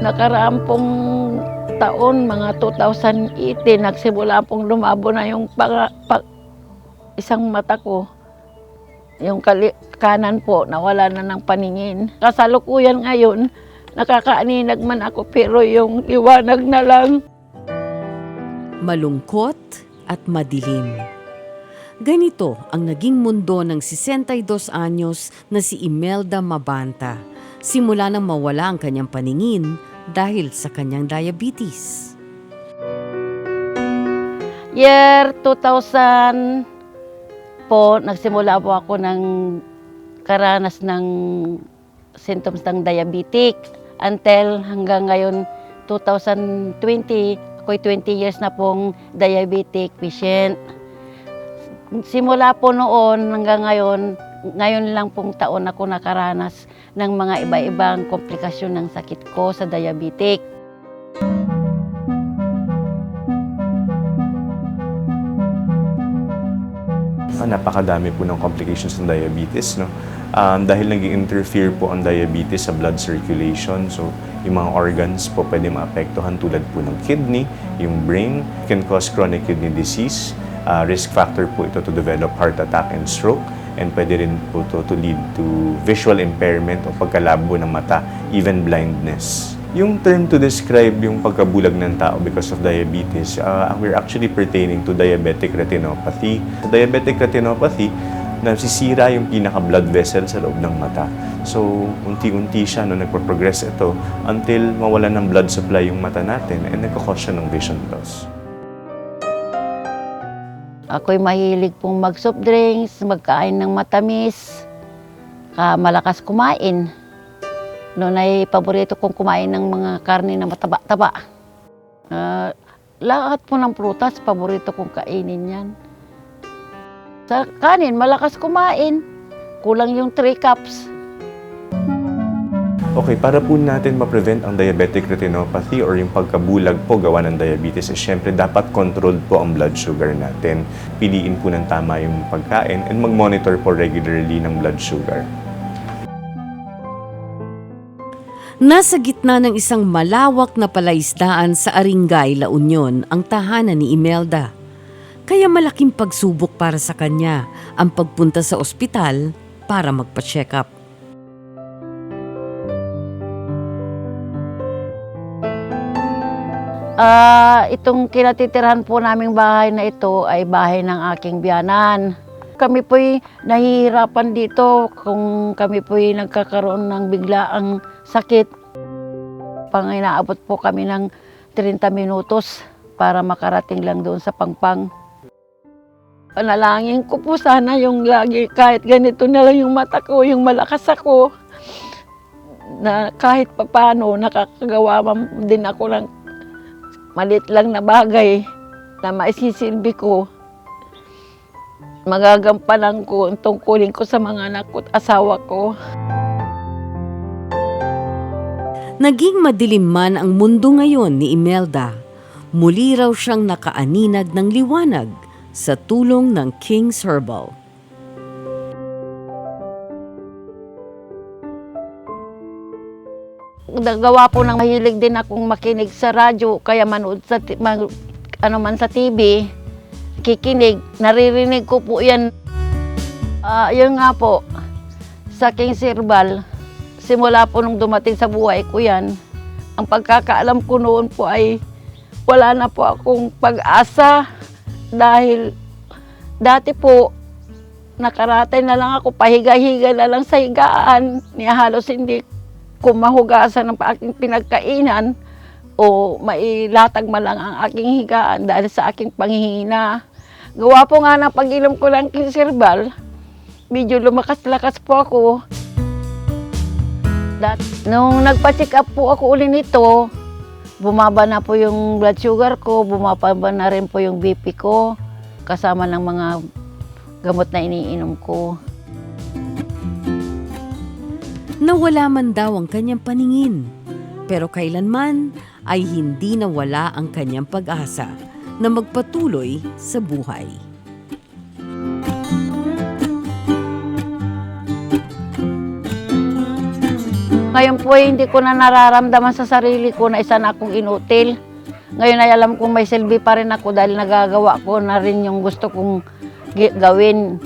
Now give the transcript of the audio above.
Nakaraang pong taon, mga 2018, nagsimula pong lumabo na yung isang mata ko. Yung kanan po, nawala na ng paningin. Kasalukuyan ngayon, nakakaaninag man ako pero yung liwanag na lang. Malungkot at madilim. Ganito ang naging mundo ng 62 anyos na si Imelda Mabanta simula nang mawala ang kanyang paningin dahil sa kanyang diabetes. Year 2000 po, nagsimula po ako ng karanas ng symptoms ng diabetic until hanggang ngayon 2020, ako'y 20 years na pong diabetic patient. Simula po noon hanggang ngayon lang pong taon ako nakaranas ng mga iba-ibang komplikasyon ng sakit ko sa diabetic. Napakadami po ng complications ng diabetes, no? Dahil nag-interfere po ang diabetes sa blood circulation. So, yung mga organs po pwede maapektuhan tulad po ng kidney, yung brain, can cause chronic kidney disease. Risk factor po ito to develop heart attack and stroke. And pwede rin po to lead to visual impairment o pagkalabo ng mata, even blindness. Yung term to describe yung pagkabulag ng tao because of diabetes, we're actually pertaining to diabetic retinopathy. Sa diabetic retinopathy, nasisira yung pinaka-blood vessel sa loob ng mata. So, unti-unti siya, nagpo-progress ito until mawala ng blood supply yung mata natin and nagkakos siya ng vision loss. Ako'y mahilig pong mag-soft drinks, magkain ng matamis, malakas kumain. Noon ay paborito kong kumain ng mga karne na mataba-taba. Lahat po ng prutas, paborito kong kainin yan. Sa kanin, malakas kumain. Kulang yung 3 cups. Okay, para po natin ma-prevent ang diabetic retinopathy or yung pagkabulag po gawa ng diabetes, syempre dapat controlled po ang blood sugar natin. Piliin po ng tama yung pagkain and mag-monitor po regularly ng blood sugar. Nasa gitna ng isang malawak na palaisdaan sa Aringay, La Union ang tahanan ni Imelda. Kaya malaking pagsubok para sa kanya ang pagpunta sa ospital para magpa-check up. Itong kinatitirahan po naming bahay na ito ay bahay ng aking biyanan. Kami po'y nahihirapan dito kung kami po'y nagkakaroon ng biglaang sakit. Inaabot po kami ng 30 minutos para makarating lang doon sa Pangpang. Panalangin ko po sana yung lagi, kahit ganito na lang yung mata ko, yung malakas ako, na kahit papano nakakagawa din ako ng maliit lang na bagay na maisisilbi ko. Magagampanan ko ang tungkulin ko sa mga anak ko at asawa ko. Naging madilim man ang mundo ngayon ni Imelda, muli raw siyang nakaaninag ng liwanag sa tulong ng King's Herbal. Gawa po ng mahilig din akong makinig sa radyo, kaya manood sa sa TV, kikinig, naririnig ko po yan. Yun nga po, sa King's Herbal, simula po nung dumating sa buhay ko yan, ang pagkakaalam ko noon po ay wala na po akong pag-asa dahil dati po nakaratay na lang ako, pahiga-higa na lang sa higaan, halos hindi ko mahugasan ng aking pinagkainan o mailatag man lang ang aking higaan dahil sa aking panghihina. Gawa po nga ng pag-inom ko ng King's Herbal, medyo lumakas-lakas po ako. Nung nagpa-check up po ako uli nito, bumaba na po yung blood sugar ko, bumaba na rin po yung BP ko, kasama ng mga gamot na iniinom ko. Nawala man daw ang kanyang paningin, pero kailanman ay hindi nawala ang kanyang pag-asa na magpatuloy sa buhay. Ngayon po ay hindi ko na nararamdaman sa sarili ko na isa na akong inutil. Ngayon ay alam kong may silbi pa rin ako dahil nagagawa ko na rin yung gusto kong gawin.